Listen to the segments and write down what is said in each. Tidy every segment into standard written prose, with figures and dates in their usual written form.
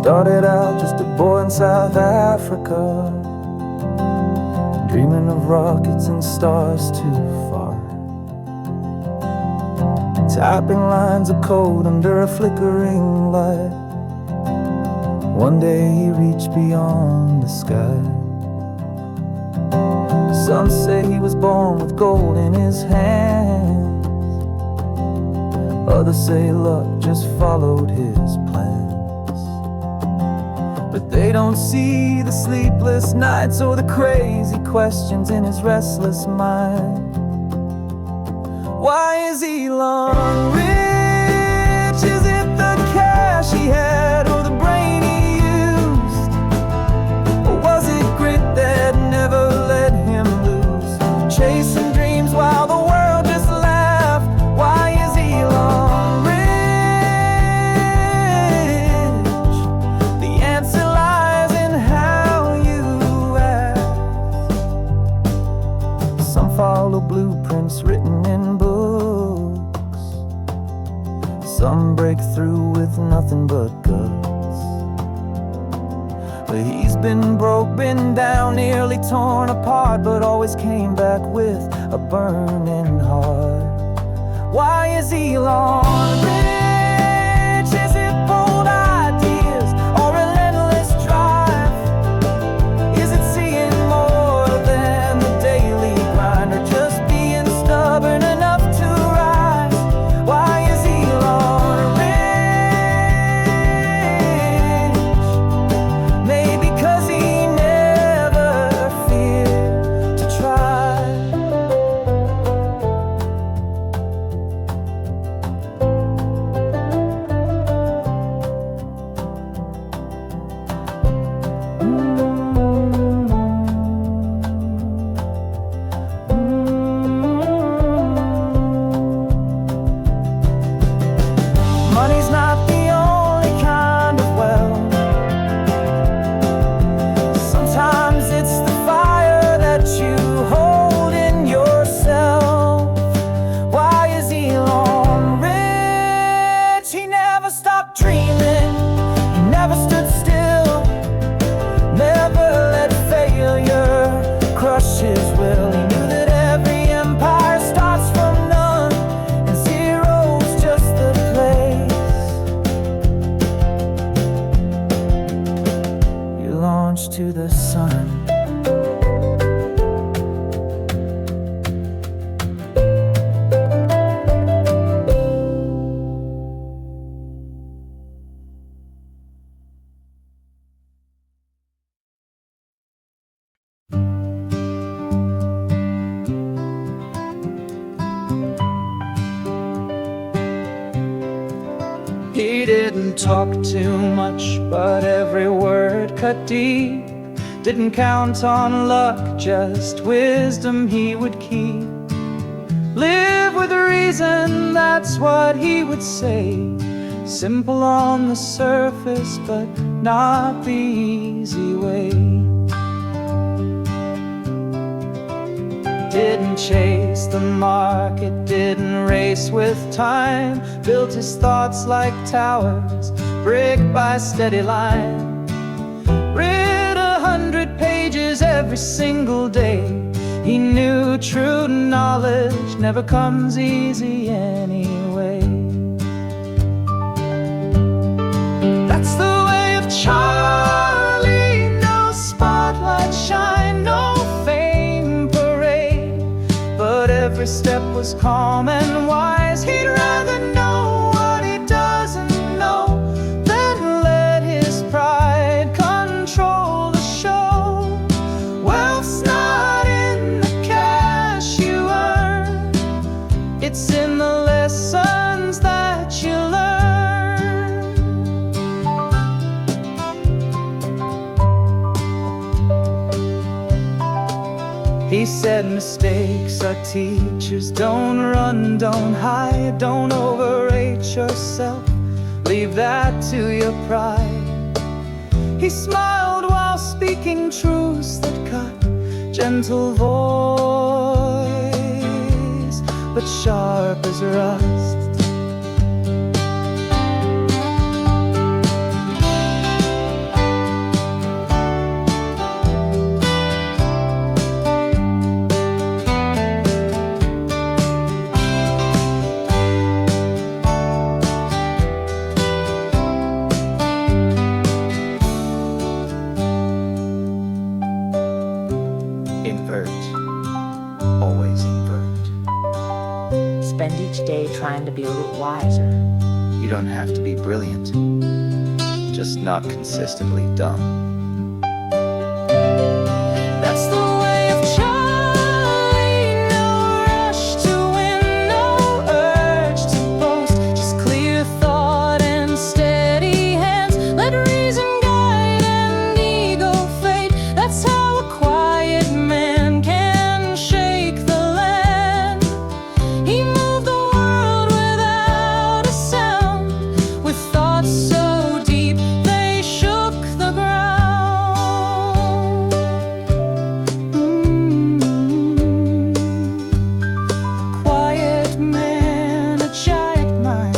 Started out just a boy in South Africa, dreaming of rockets and stars too far, typing lines of code under a flickering light. One day he reached beyond the sky. Some say he was born with gold in his hands, others say luck just followed his plans. But they don't see the sleepless nights or the crazy questions in his restless mind. Why is Elon rich? Is it the cash he had or the brain he used? Or was it grit that never let him lose, chasing dreams while the world just laughed? Why is Elon rich? The answer lies in how you act. Some follow blueprints written in books, some break through with nothing but guts. But he's been broke, been down, nearly torn apart, but always came back with a burning heart. Why is Elon rich? Is it bold ideas or relentless drive? Is it seeing more than the daily grind, or just being stubborn enough to rise? Why is Elon rich? Maybe 'cause he never feared to try. Money's not the only kind of wealth. Sometimes it's the fire that you hold in yourself. Why is Elon rich? He never stopped dreaming, he never stood still, never let failure crush his will. He knew that every empire starts from none, and zero's just the place. You launch to the sun. He didn't talk too much, but every word cut deep. Didn't count on luck, just wisdom he would keep. Live with reason, that's what he would say. Simple on the surface, but not the easy way. Didn't chase the market, didn't race with time. Built his thoughts like towers, brick by steady line. Read 100 pages every single day. He knew true knowledge never comes easy anyway. That's the way of Charlie. No spotlight shine, no fame parade, but every step was calm and wise. He'd rather know what he doesn't know than let his pride control the show. Wealth's not in the cash you earn, it's in the lessons that you learn. He said mistakes are teachers. Don't run, don't hide, don't overrate yourself, leave that to your pride. He smiled while speaking truths that cut, gentle voice, but sharp as rust. Invert. Always invert. Spend each day trying to be a little wiser. You don't have to be brilliant, just not consistently dumb. That's the way of Charlie. No rush to win, no urge to boast. Just clear thought and steady hands. Let reason guide and ego fade. That's how a quiet man can shake the land. He moved the world without a sound, with thoughts so deep they shook the ground. Quiet man, a giant mind.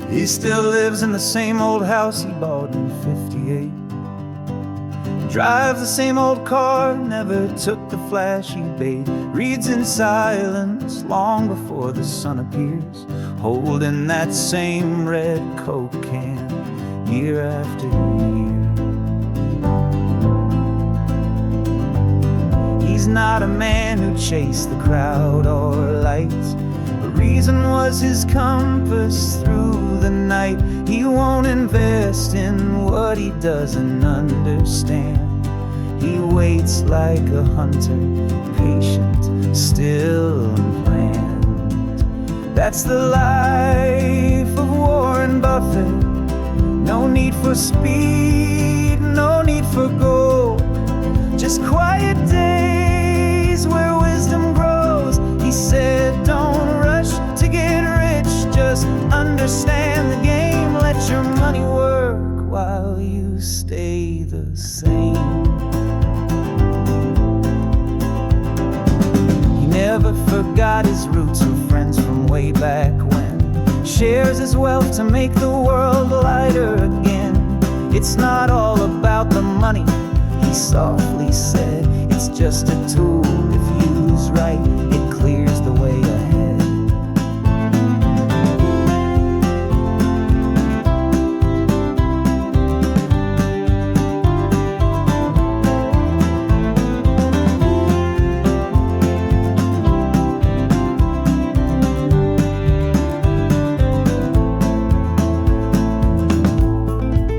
He still lives in the same old house he bought in '58. Drives the same old car, never took the flashy bait. Reads in silence long before the sun appears, holding that same red Coke can year after year. He's not a man who chased the crowd or lights. Reason was his compass through the night. He won't invest in what he doesn't understand. He waits like a hunter, patient, still unplanned. That's the life of Warren Buffett. No need for speed, no need for gold. Just quiet days where wisdom grows. He said, don't rush to get rich, just understand the game. Let your money work while you stay the same. He never forgot his roots or friends from way back when. Shares his wealth to make the world lighter again. It's not all about the money, he softly said. It's just a tool, if used right, it clears the way ahead.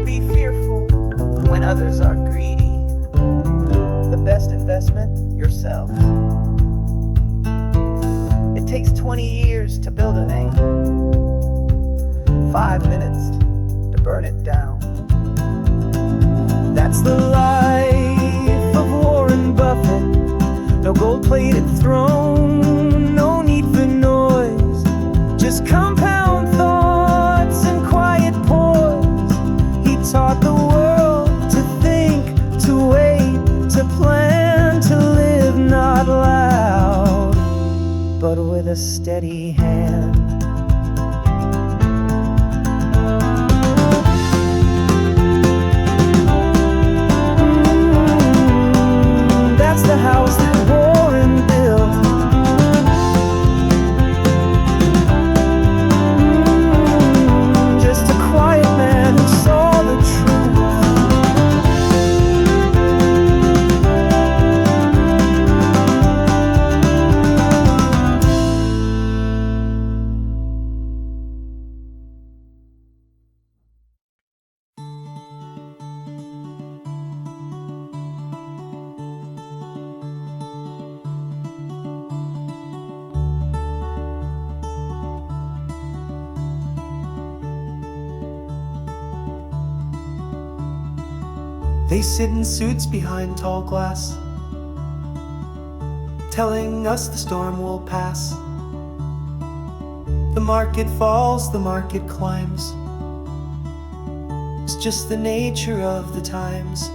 Be fearful when others are greedy. The best investment, yourself. It takes 20 years to build a name, 5 minutes to burn it down. That's the life of Warren Buffett. No gold-plated throne, no need for noise. Just compound thoughts and quiet poise. He taught the world to think, to wait, to plan, to live not loud, but with a steady hand. That's the house that Warren built. Just a quiet man who saw the truth. They sit in suits behind tall glass, telling us the storm will pass. The market falls, the market climbs. It's just the nature of the times.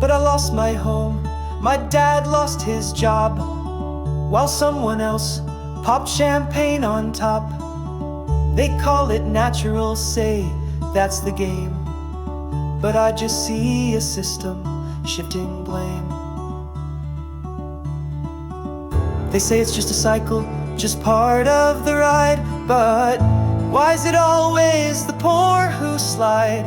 But I lost my home, my dad lost his job, while someone else Pop champagne on top. They call it natural, say that's the game. But I just see a system shifting blame. They say it's just a cycle, just part of the ride. But why is it always the poor who slide?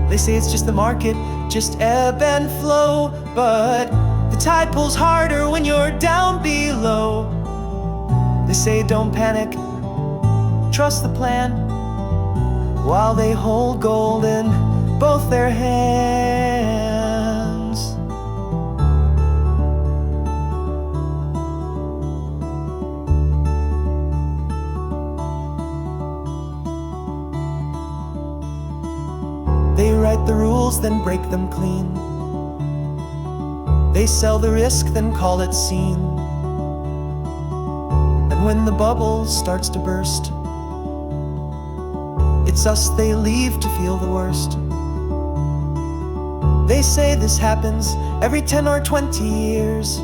They say it's just the market, just ebb and flow. But the tide pulls harder when you're down below. They say don't panic, trust the plan, while they hold gold in both their hands. They write the rules, then break them clean. They sell the risk, then call it seen. And when the bubble starts to burst, it's us they leave to feel the worst. They say this happens every 10 or 20 years,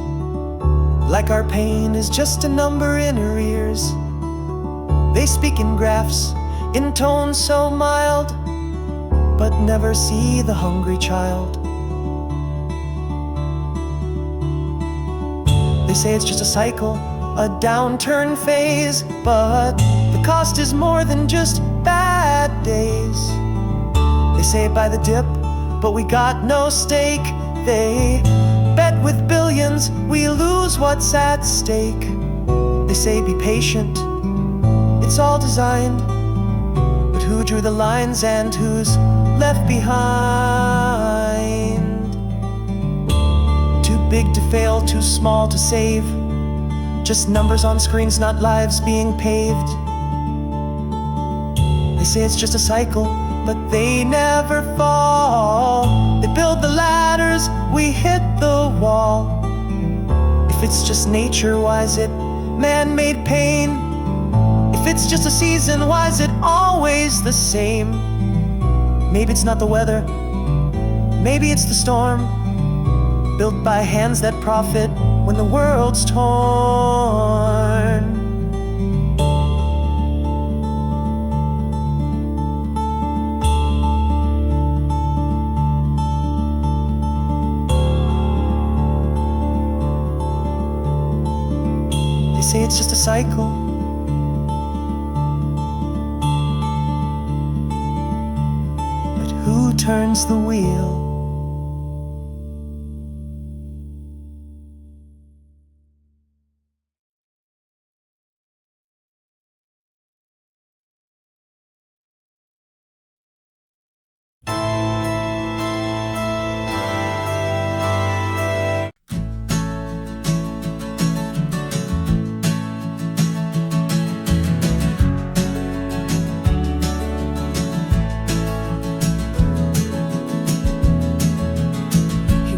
like our pain is just a number in arrears. They speak in graphs, in tones so mild, but never see the hungry child. They say it's just a cycle, a downturn phase, but the cost is more than just bad days. They say buy the dip, but we got no stake. They bet with billions, we lose what's at stake. They say be patient, it's all designed. But who drew the lines and who's left behind? Too big to fail, too small to save. Just numbers on screens, not lives being paved. They say it's just a cycle, but they never fall. They build the ladders, we hit the wall. If it's just nature, why is it man-made pain? If it's just a season, why is it always the same? Maybe it's not the weather, maybe it's the storm, built by hands that profit when the world's torn. They say it's just a cycle, but who turns the wheel?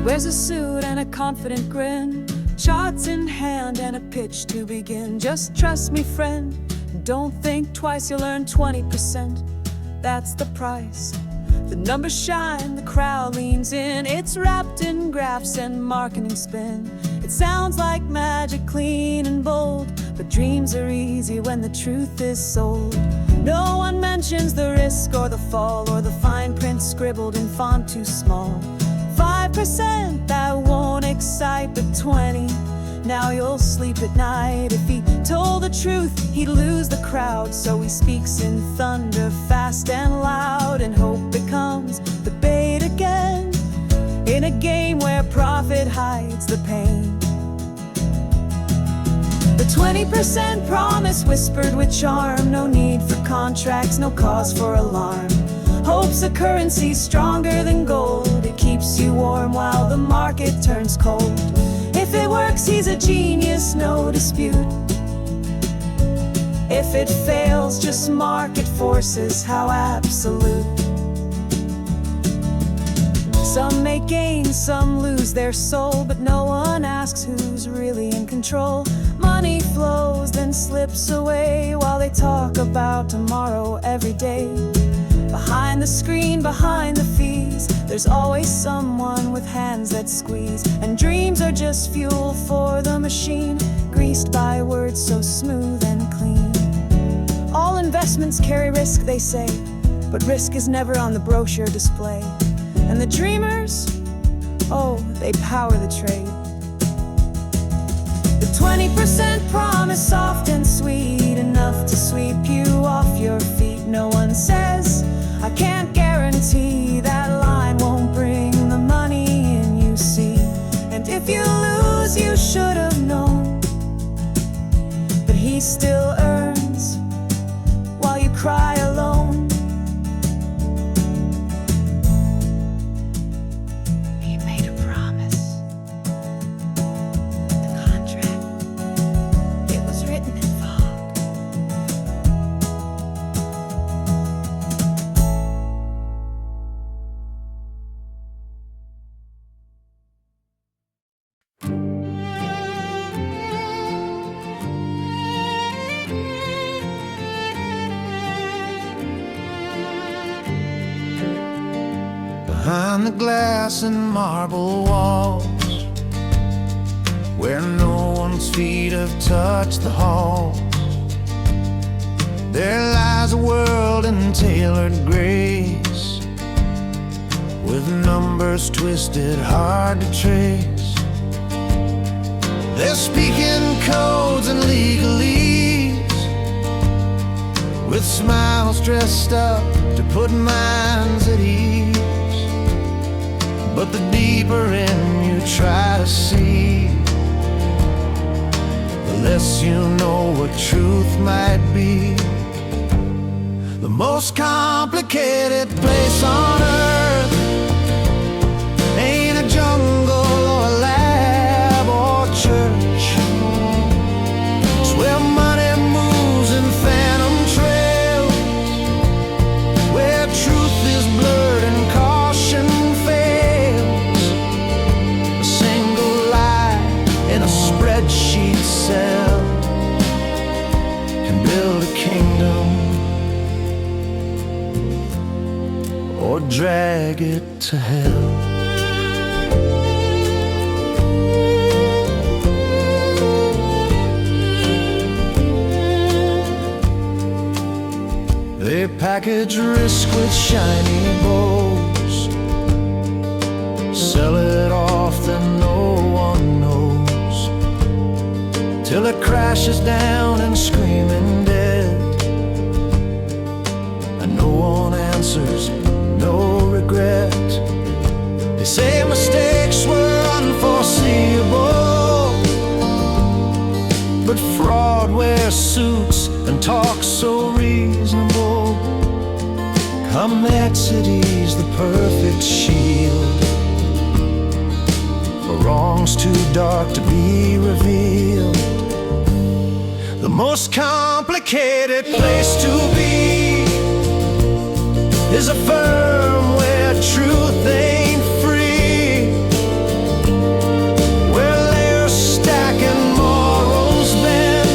Wears a suit and a confident grin, charts in hand and a pitch to begin. Just trust me, friend, don't think twice, you'll earn 20%. That's the price. The numbers shine, the crowd leans in. It's wrapped in graphs and marketing spin. It sounds like magic, clean and bold, but dreams are easy when the truth is sold. No one mentions the risk or the fall, or the fine print scribbled in font too small. 5% that won't excite, but 20, now you'll sleep at night. If he told the truth, he'd lose the crowd, so he speaks in thunder, fast and loud, and hope becomes the bait again, in a game where profit hides the pain. The 20% promise whispered with charm, no need for contracts, no cause for alarm. Hope's a currency stronger than gold, it keeps you warm while the market turns cold. If it works, he's a genius, no dispute. If it fails, just market forces, how absolute. Some may gain, some lose their soul, but no one asks who's really in control. Money flows, then slips away, while they talk about tomorrow every day. Behind the screen, behind the fees, there's always someone with hands that squeeze. And dreams are just fuel for the machine. greased by words so smooth and clean. All investments carry risk, they say, but risk is never on the brochure display. And the dreamers, oh, they power the trade. The 20% promise, soft and sweet, enough to sweep you off your feet. No one says, I can't guarantee that line won't bring the money in, you see. And if you lose, you should have known, but he still earns while you cry alone. He made a promise. The contract, it was written in fog. Behind the glass and marble walls, where no one's feet have touched the halls, there lies a world in tailored grace, with numbers twisted hard to trace. They're speaking codes and legalese, with smiles dressed up to put minds at ease. But the deeper in you try to see, the less you know what truth might be. The most complicated place on earth ain't a jungle or a lab or church. It's where money moves in phantom trails, where truth is blurred and caution fails. A single lie in a spreadsheet cell can build a kingdom or drag it to hell. They package risk with shiny bows, sell it off then no one knows, till it crashes down and screaming dead, and no one answers, no regret. They say mistakes were unforeseeable, but fraud wears suits and talks so reasonable. Complexity's the perfect shield for wrongs too dark to be revealed. The most complicated place to be is a firm where truth ain't free, where layers stack and morals bend,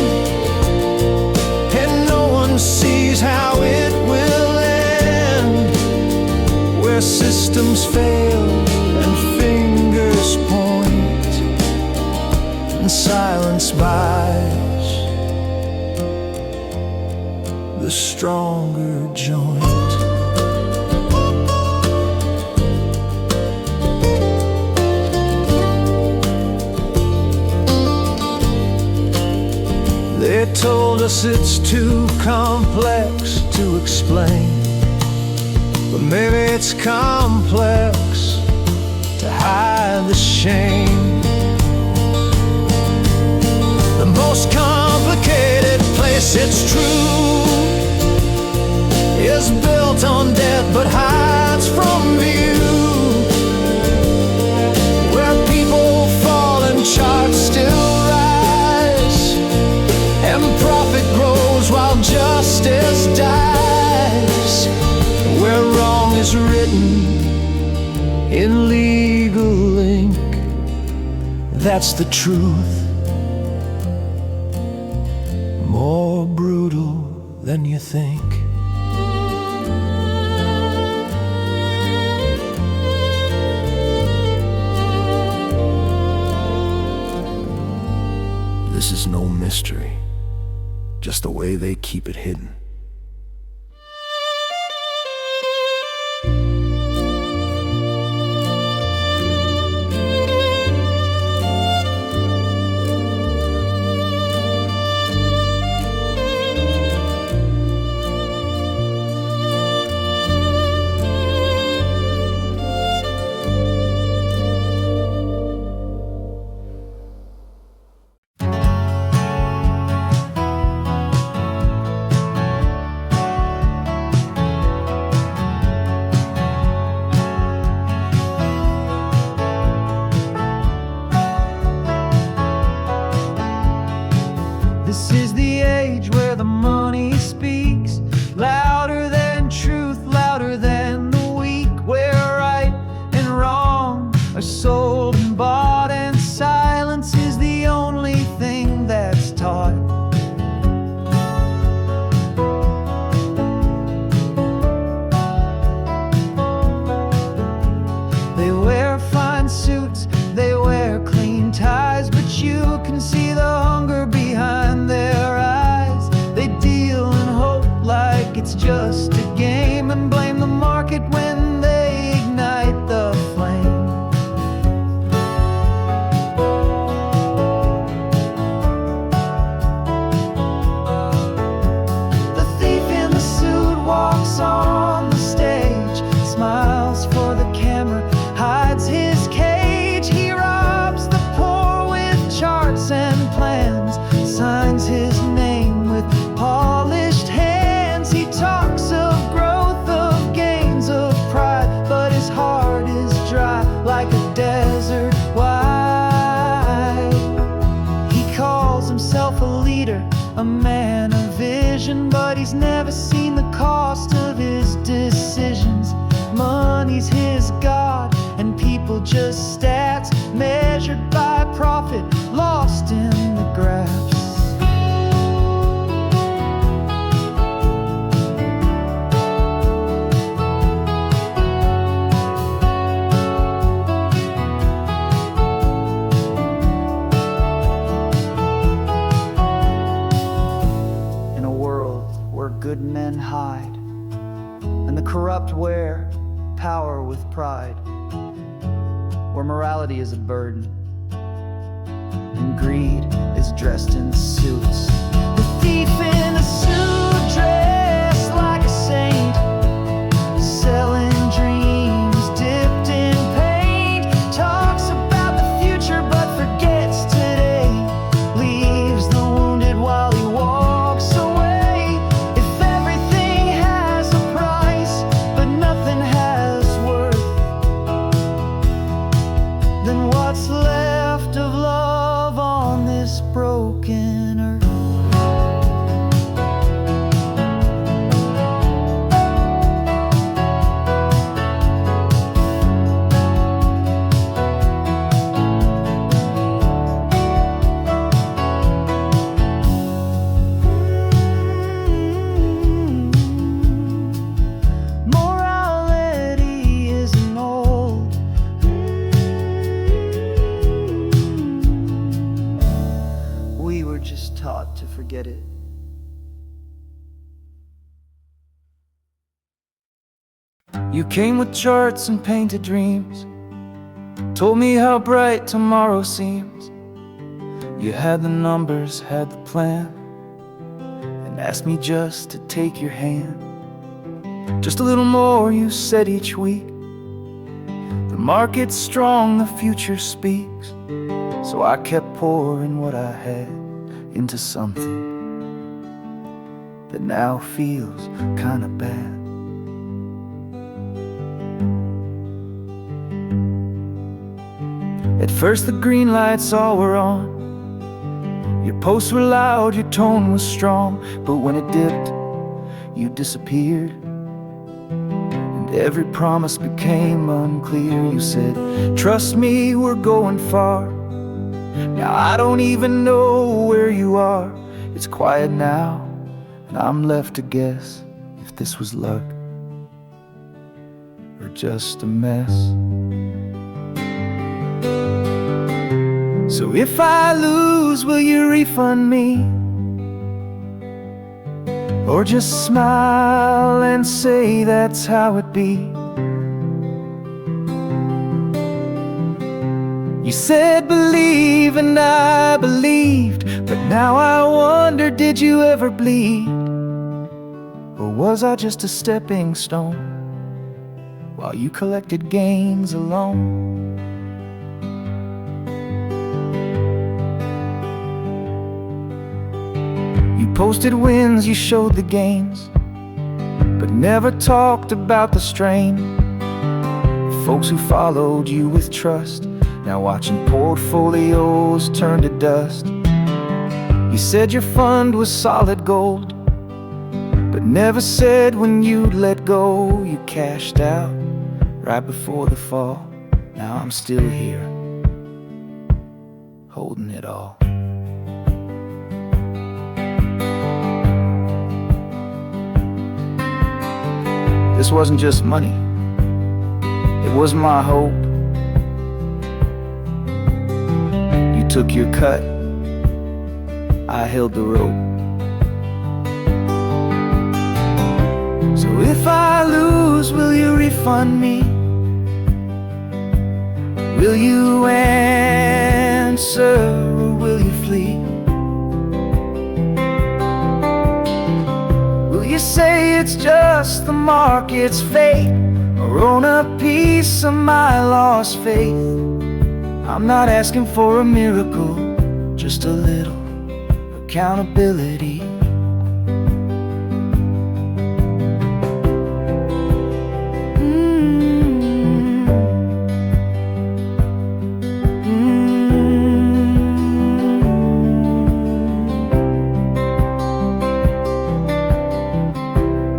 and no one sees how it will end, where systems fail and fingers point and silence buys the stronger joint. They told us it's too complex to explain, but maybe it's complex to hide the shame. The most complicated place, it's true, is built on death but hides from view, where people fall and charts still rise, and profit grows while justice dies, where wrong is written in legal ink. That's the truth, more brutal than you think. This is no just the way they keep it hidden. This is the age where the money speaks louder than truth, louder than the weak, where right and wrong are sold and bought, and silence is the only thing that's taught. They wear fine suits, they wear clean ties, but you can see the hunger behind their eyes. They deal in hope like it's just a game, and blame the market when they ignite the flame. The thief in the suit walks on the stage, smiles for the camera, hides his cage. He robs the poor with charts and plans, signs his name with polished hands. He talks of growth, of gains, of pride, but his heart is dry like a desert wide. He calls himself a leader, a man of vision, but he's never seen the cost of his decisions. Money's his god, and people just stats, measured by profit, lost in the graphs. In a world where good men hide, and the corrupt wear power with pride, where morality is a burden, and greed is dressed in suits. The thief in a suit, dressed like a saint, selling dreams dipped in paint, talks about the future but forgets today, leaves the wounded while he walks away. If everything has a price but nothing has worth, then what's left of love on this broken earth? Morality isn't old. We were just taught to forget it. You came with charts and painted dreams, told me how bright tomorrow seems. You had the numbers, had the plan, and asked me just to take your hand. Just a little more, you said each week. The market's strong, the future speaks. So I kept pouring what I had into something that now feels kinda bad. At first the green lights all were on, your posts were loud, your tone was strong. But when it dipped, you disappeared, and every promise became unclear. You said, trust me, we're going far. Now I don't even know where you are. It's quiet now, and I'm left to guess if this was luck or just a mess. So if I lose, will you refund me? or just smile and say that's how it be. You said believe and I believed, but now I wonder, did you ever bleed? Or was I just a stepping stone while you collected gains alone? You posted wins, you showed the gains, but never talked about the strain. Folks who followed you with trust, now watching portfolios turn to dust. You said your fund was solid gold, but never said when you'd let go. You cashed out right before the fall. Now I'm still here, holding it all. This wasn't just money, it was my hope. You took your cut, I held the rope. So if I lose, will you refund me? Will you answer or will you flee? Will you say it's just the market's fate, or own a piece of my lost faith? I'm not asking for a miracle, just a little accountability.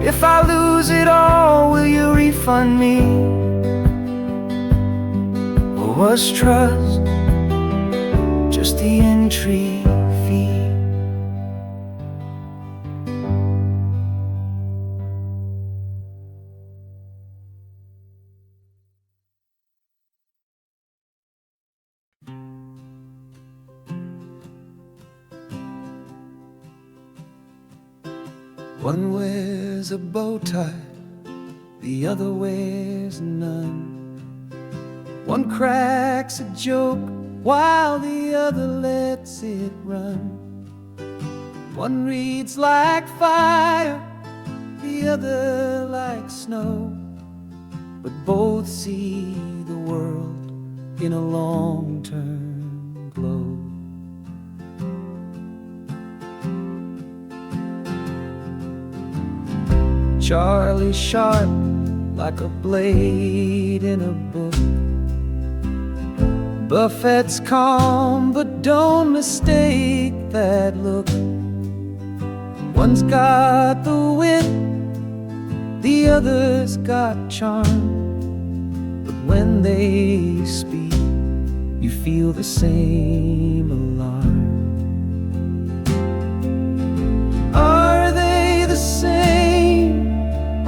If I lose it all, will you refund me? Or was trust just the entry fee? One wears a bow tie, the other wears none. One cracks a joke while the other lets it run. One reads like fire, the other like snow, but both see the world in a long-term glow. Charlie sharp like a blade in a book. Buffett's calm, but don't mistake that look. One's got the wit, the other's got charm, but when they speak, you feel the same alarm. Are they the same,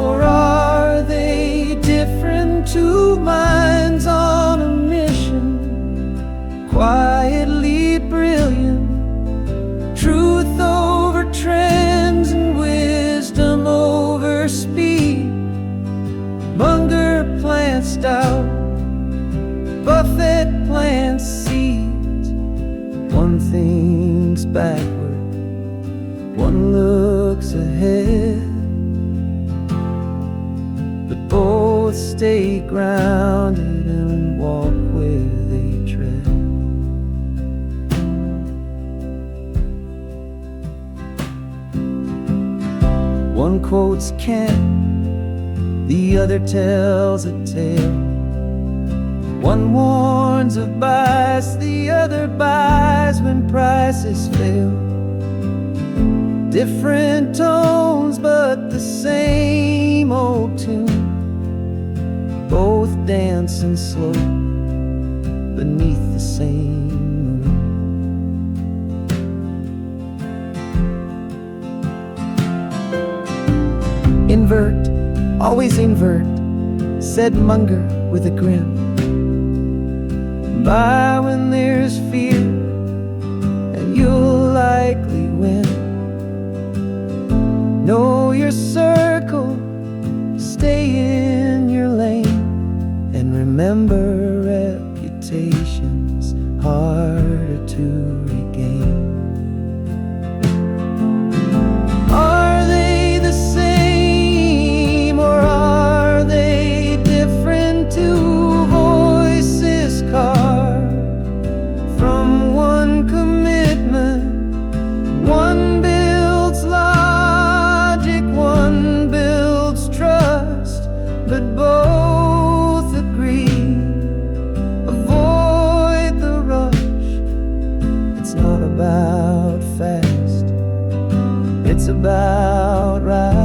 or are they different? Two minds on a mission, quietly brilliant. Truth over trends and wisdom over speed. Munger plants doubt, Buffett plants seeds. One thinks backward, one looks ahead, but both stay grounded and walk where they tread. One quotes Kent, the other tells a tale. One warns of bias, the other buys when prices fail. Different tones, but the same old tune. Both dancing slow beneath the same moon. Invert, always invert, said Munger with a grin. Buy when there's fear, and you'll likely win. No circle, stay in your lane, and remember reputation's harder to regain. Are they the same, or are they different? Two voices carved from one commitment. One builds logic, one builds trust, but both agree, avoid the rush. It's not about fast, it's about right.